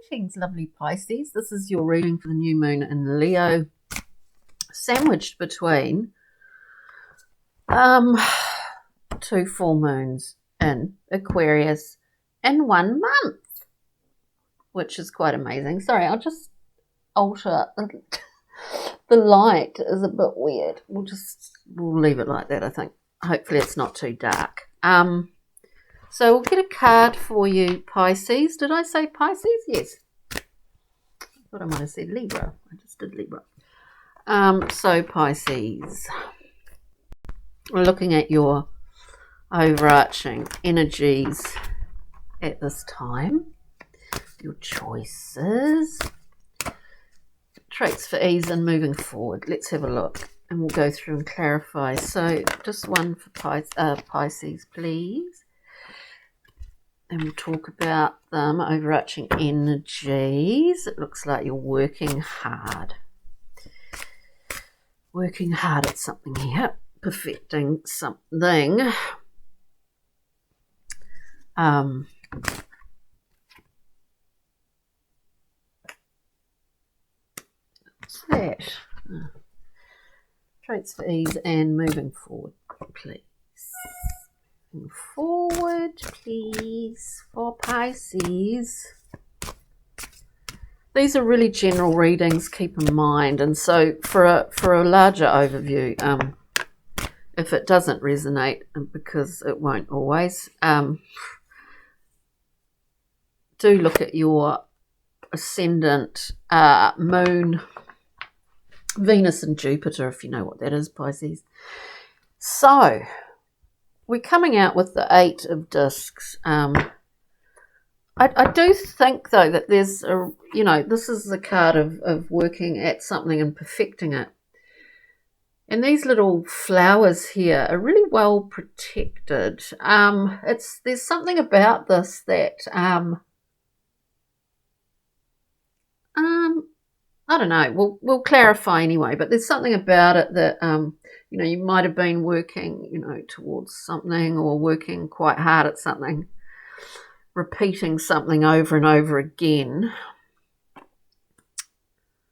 Greetings, lovely Pisces. This is your reading for the new moon in Leo, sandwiched between two full moons in Aquarius in 1 month, which is quite amazing. Sorry, I'll just alter the light is a bit weird. We'll leave it like that, I think. Hopefully it's not too dark. So we'll get a card for you, Pisces. Did I say Pisces? Yes. I thought I might have said Libra. I just did Libra. So Pisces, we're looking at your overarching energies at this time, your choices, traits for ease and moving forward. Let's have a look and we'll go through and clarify. So just one for Pisces, please. And we'll talk about them, overarching energies. It looks like you're working hard. Working hard at something here. Perfecting something. What's that? Traits for ease and moving forward, please. Forward, please, for Pisces. These are really general readings, keep in mind, and so for a larger overview, if it doesn't resonate, because it won't always, do look at your ascendant, moon, Venus and Jupiter, if you know what that is, Pisces. So we're coming out with the 8 of discs. I do think, though, that there's a, this is the card of working at something and perfecting it. And these little flowers here are really well protected. There's something about this that, I don't know, we'll clarify anyway, but there's something about it that, you might have been working, towards something or working quite hard at something, repeating something over and over again,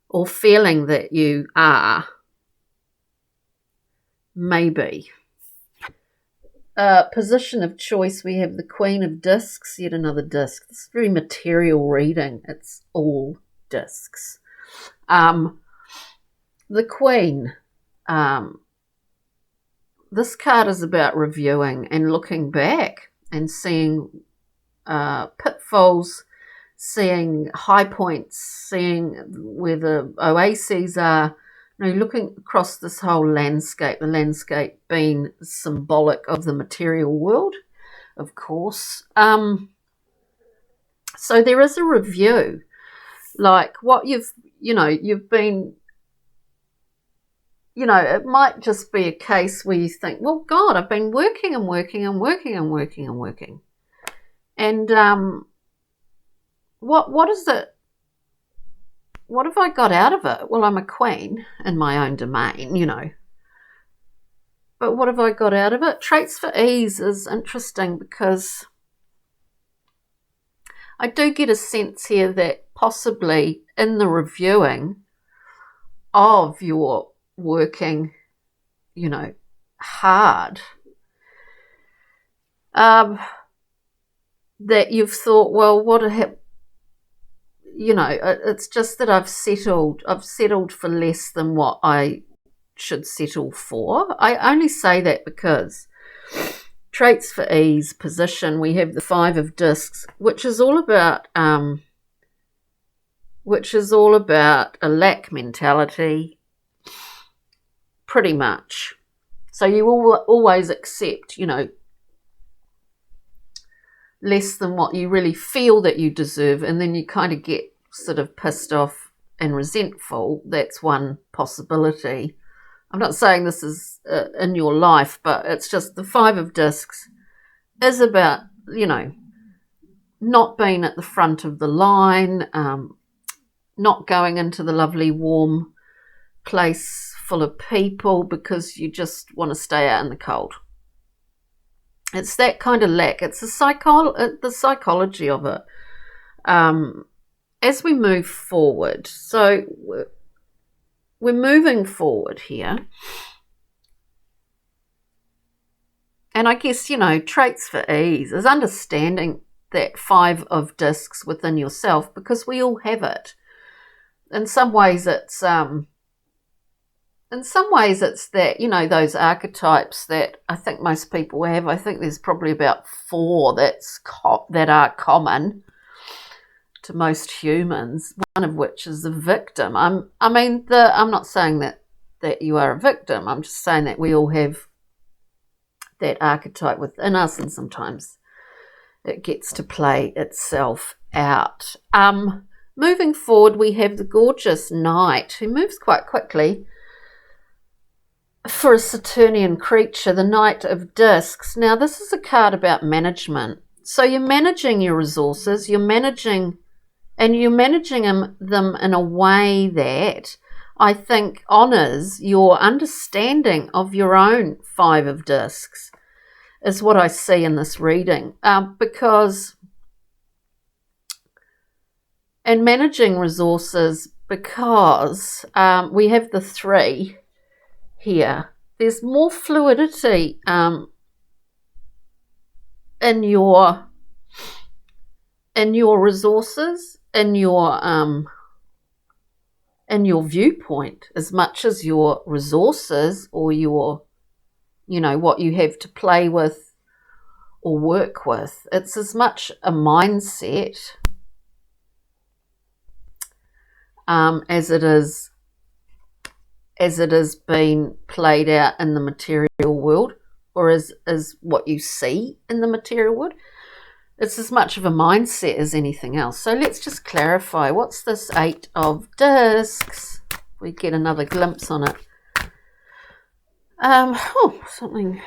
or feeling that you are, maybe. Position of choice, we have the Queen of Discs, yet another disc. This is very material reading. It's all discs. The Queen, this card is about reviewing and looking back and seeing pitfalls, seeing high points, seeing where the oases are, looking across this whole landscape, the landscape being symbolic of the material world, of course. So there is a review, like what you've been, it might just be a case where you think, well, God, I've been working and working and working and working and working. And what is it? What have I got out of it? Well, I'm a queen in my own domain, But what have I got out of it? Traits for ease is interesting because I do get a sense here that possibly in the reviewing of your working, hard, that you've thought, well, it's just that I've settled for less than what I should settle for. I only say that because traits for ease, position, we have the 5 of discs, which is all about a lack mentality, pretty much. So you will always accept, less than what you really feel that you deserve, and then you kind of get sort of pissed off and resentful. That's one possibility. I'm not saying this is in your life, but it's just the 5 of discs is about, not being at the front of the line, not going into the lovely warm place full of people because you just want to stay out in the cold. It's that kind of lack. It's the psychology of it. as we move forward, so we're moving forward here. And I guess, traits for ease is understanding that 5 of discs within yourself, because we all have it. In some ways it's that, those archetypes that I think most people have. I think there's probably about 4 that are common to most humans, one of which is the victim. I'm not saying that you are a victim. I'm just saying that we all have that archetype within us, and sometimes it gets to play itself out. Moving forward, we have the gorgeous Knight, who moves quite quickly for a Saturnian creature, the Knight of Discs. Now, this is a card about management. So you're managing your resources, you're managing them in a way that I think honours your understanding of your own 5 of discs, is what I see in this reading. And managing resources, because we have the 3 here. There's more fluidity in your resources, in your viewpoint, as much as your resources or your, what you have to play with or work with. It's as much a mindset as it is being played out in the material world, or as what you see in the material world. It's as much of a mindset as anything else. So let's just clarify. What's this 8 of discs? We get another glimpse on it. Something.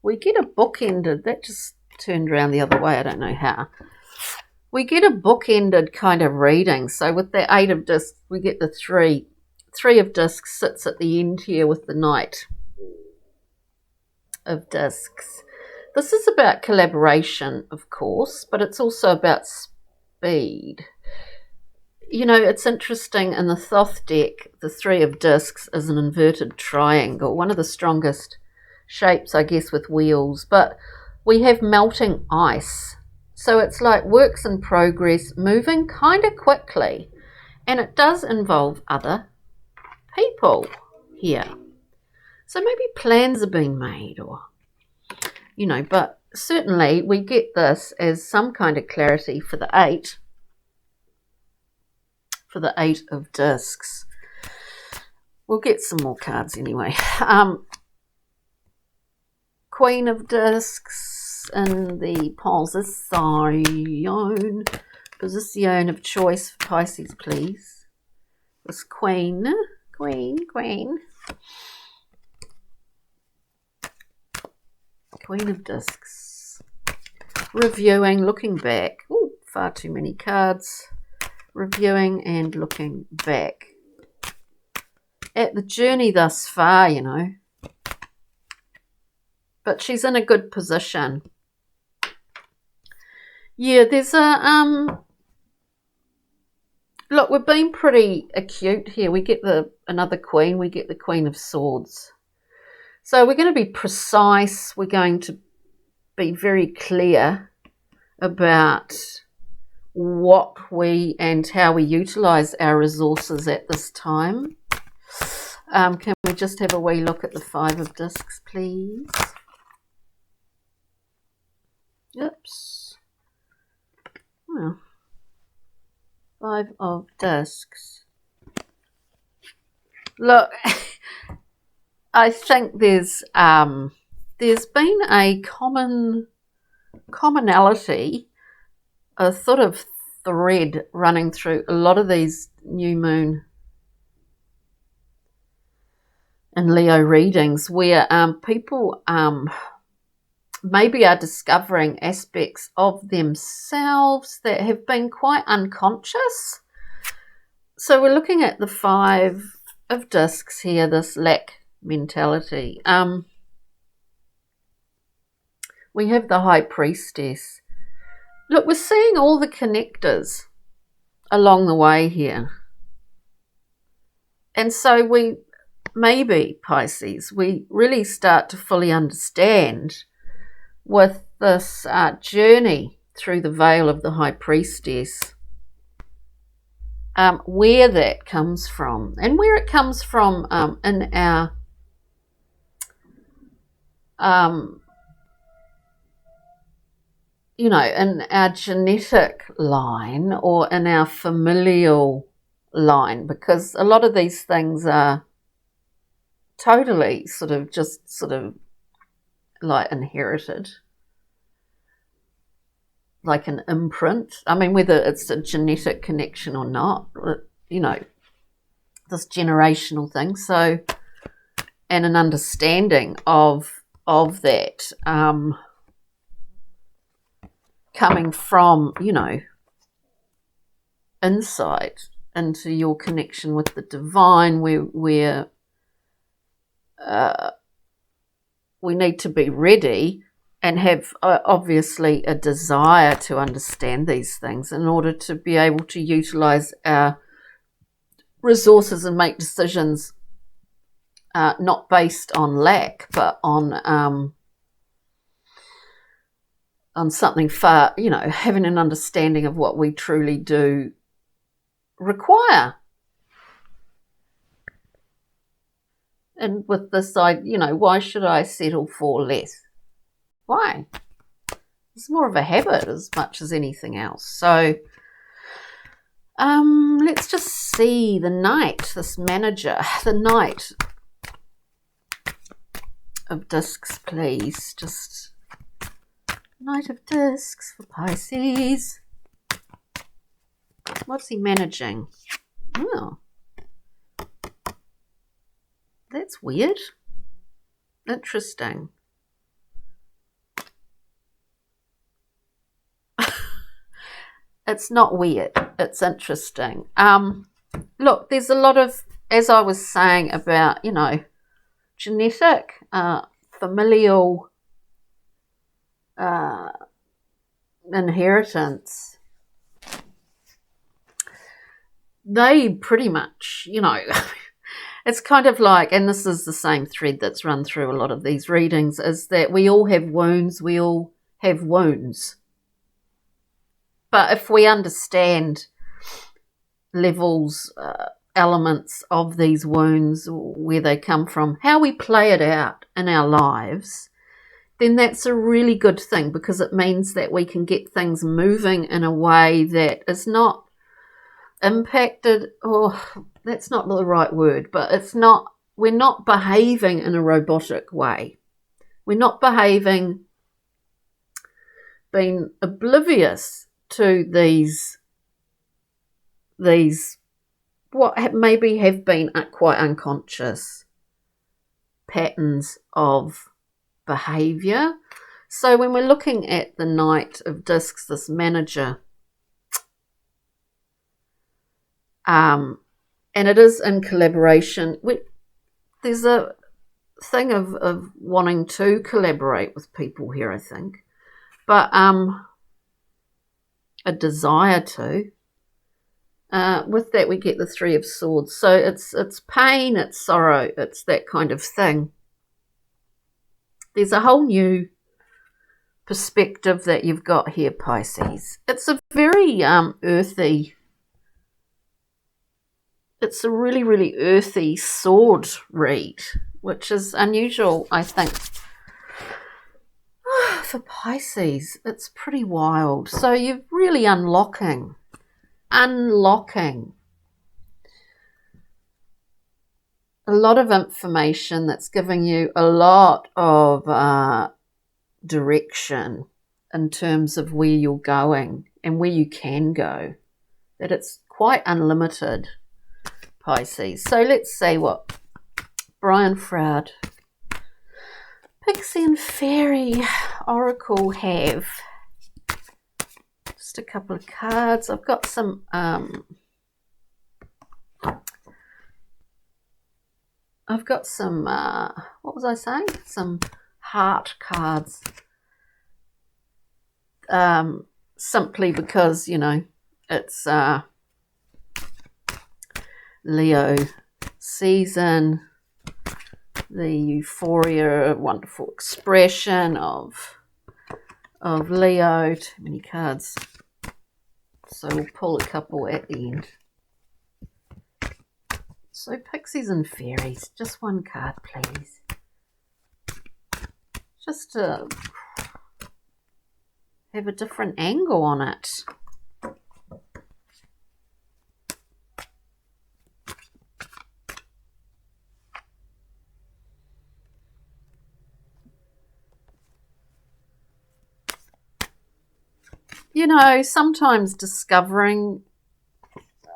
We get a bookended. That just turned around the other way. I don't know how. We get a bookended kind of reading. So with the 8 of discs, we get the 3. 3 of discs sits at the end here with the Knight of discs. This is about collaboration, of course, but it's also about speed. It's interesting, in the Thoth deck, the 3 of discs is an inverted triangle, one of the strongest shapes, I guess, with wheels, but we have melting ice. So it's like works in progress, moving kind of quickly, and it does involve other people here. So maybe plans are being made, or, but certainly we get this as some kind of clarity for the 8. For the 8 of discs. We'll get some more cards anyway. Queen of discs in the position of choice for Pisces, please. This Queen of discs. Reviewing, looking back. Ooh, far too many cards. Reviewing and looking back at the journey thus far, But she's in a good position. Yeah, there's look, we're being pretty acute here. We get another Queen. We get the Queen of Swords. So we're going to be precise. We're going to be very clear about what and how we utilize our resources at this time. Can we just have a wee look at the 5 of discs, please? Oops. Well, 5 of discs. Look, I think there's been a commonality, a sort of thread running through a lot of these new moon and Leo readings, where people maybe are discovering aspects of themselves that have been quite unconscious. So we're looking at the 5 of discs here, this lack mentality. We have the High Priestess. Look, we're seeing all the connectors along the way here. And so we, maybe, Pisces, we really start to fully understand with this journey through the veil of the High Priestess where that comes from, and where it comes from in our in our genetic line or in our familial line, because a lot of these things are totally sort of like inherited, like an imprint. I mean, whether it's a genetic connection or not, this generational thing. So, and an understanding of that coming from, insight into your connection with the divine, where we need to be ready and have obviously a desire to understand these things in order to be able to utilize our resources and make decisions not based on lack, but on something far, having an understanding of what we truly do require. And with this side, why should I settle for less? Why? It's more of a habit as much as anything else. So let's just see the Knight, this manager, the Knight of Discs, please. Just Knight of Discs for Pisces. What's he managing? Oh, that's weird. Interesting. It's not weird. It's interesting. Look, there's a lot of, as I was saying about, genetic, familial inheritance. They pretty much, it's kind of like, and this is the same thread that's run through a lot of these readings, is that we all have wounds. We all have wounds. But if we understand levels, elements of these wounds, where they come from, how we play it out in our lives, then that's a really good thing, because it means that we can get things moving in a way that is not impacted, or that's not the right word, but we're not behaving in a robotic way. We're not being oblivious to these what maybe have been quite unconscious patterns of behavior. So when we're looking at the Knight of Discs, this manager, and it is in collaboration. There's a thing of wanting to collaborate with people here, I think, but a desire to. With that, we get the Three of Swords. So it's pain, it's sorrow, it's that kind of thing. There's a whole new perspective that you've got here, Pisces. It's a very earthy. It's a really, really earthy sword read, which is unusual, I think. For Pisces, it's pretty wild. So you're really unlocking a lot of information that's giving you a lot of direction in terms of where you're going and where you can go, that it's quite unlimited, Pisces. So let's see what Brian Froud, Pixie and Fairy Oracle have. Just a couple of cards. I've got some what was I saying? Some heart cards. simply because, you know, it's Leo season, the euphoria, wonderful expression of Leo. Too many cards, so we'll pull a couple at the end. So pixies and fairies, just one card please, just to have a different angle on it. You know, sometimes discovering,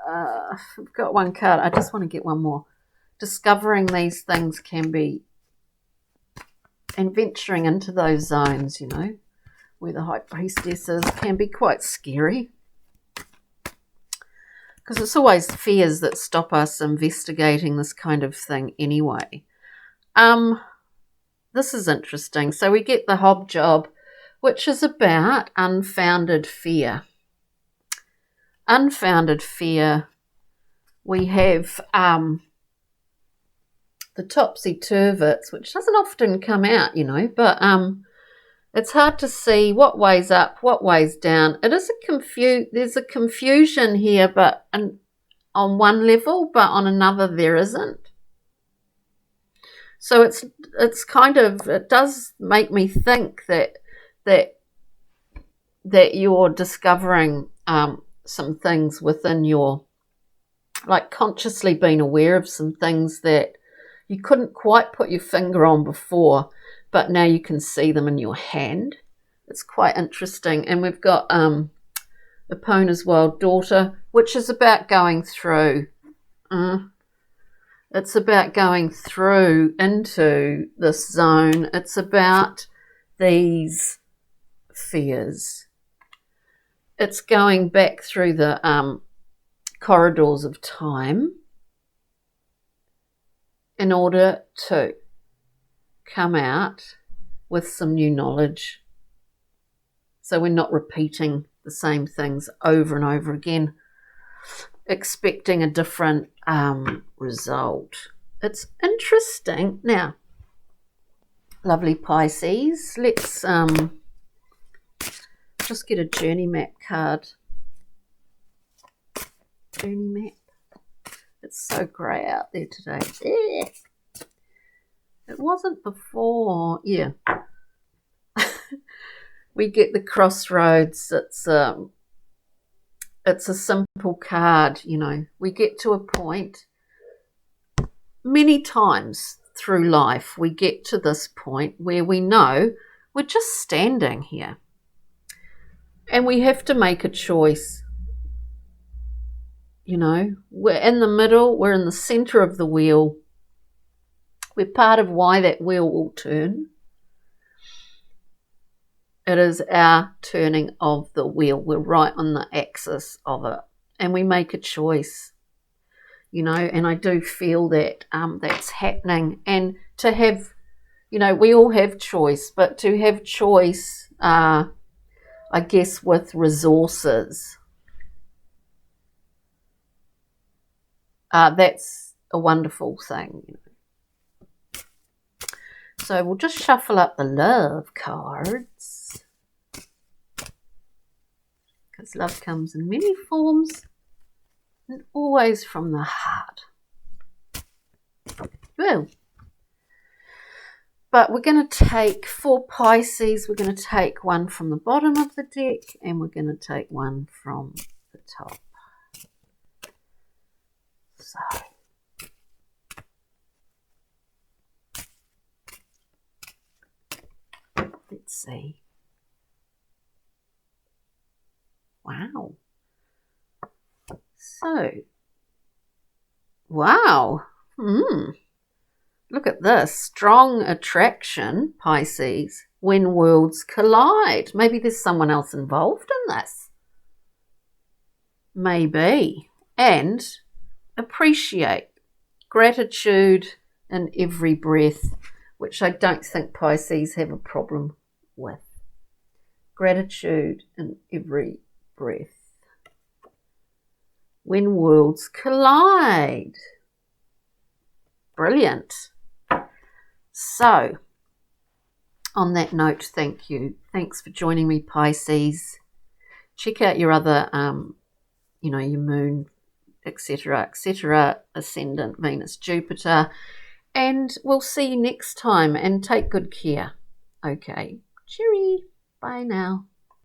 I've got one card, I just want to get one more. Discovering these things can be, and venturing into those zones, you know, where the high priestess is, can be quite scary. Because it's always fears that stop us investigating this kind of thing anyway. This is interesting. So we get the Hobjob, which is about unfounded fear. Unfounded fear. We have the Topsy-Turvets, which doesn't often come out, you know, but it's hard to see what way's up, what way's down. It is there's a confusion here, but on one level, but on another there isn't. So it's kind of, it does make me think that you're discovering some things within your, like consciously being aware of some things that you couldn't quite put your finger on before, but now you can see them in your hand. It's quite interesting. And we've got Epona's Wild Daughter, which is about going through. It's about going through into this zone. It's about these fears. It's going back through the corridors of time in order to come out with some new knowledge. So we're not repeating the same things over and over again, expecting a different result. It's interesting. Now, lovely Pisces, let's just get a journey map card. Journey map. It's so grey out there today. Yeah. It wasn't before. Yeah. We get the crossroads. It's a simple card, you know. We get to a point many times through life. We get to this point where we know we're just standing here. And we have to make a choice. You know, we're in the middle, we're in the center of the wheel. We're part of why that wheel will turn. It is our turning of the wheel. We're right on the axis of it. And we make a choice, you know, and I do feel that that's happening. And to have, you know, we all have choice, but to have choice, I guess, with resources, that's a wonderful thing, you know. So we'll just shuffle up the love cards, because love comes in many forms and always from the heart. Well, but we're going to take, for Pisces, we're going to take one from the bottom of the deck and we're going to take one from the top. So, let's see. Wow. So, wow. Look at this. Strong attraction, Pisces, when worlds collide. Maybe there's someone else involved in this. Maybe. And appreciate, gratitude in every breath, which I don't think Pisces have a problem with. gratitude in every breath. When worlds collide. Brilliant. So, on that note, thank you. Thanks for joining me, Pisces. Check out your other, your moon, etc., ascendant, Venus, Jupiter, and we'll see you next time, and take good care. Okay, cheery. Bye now.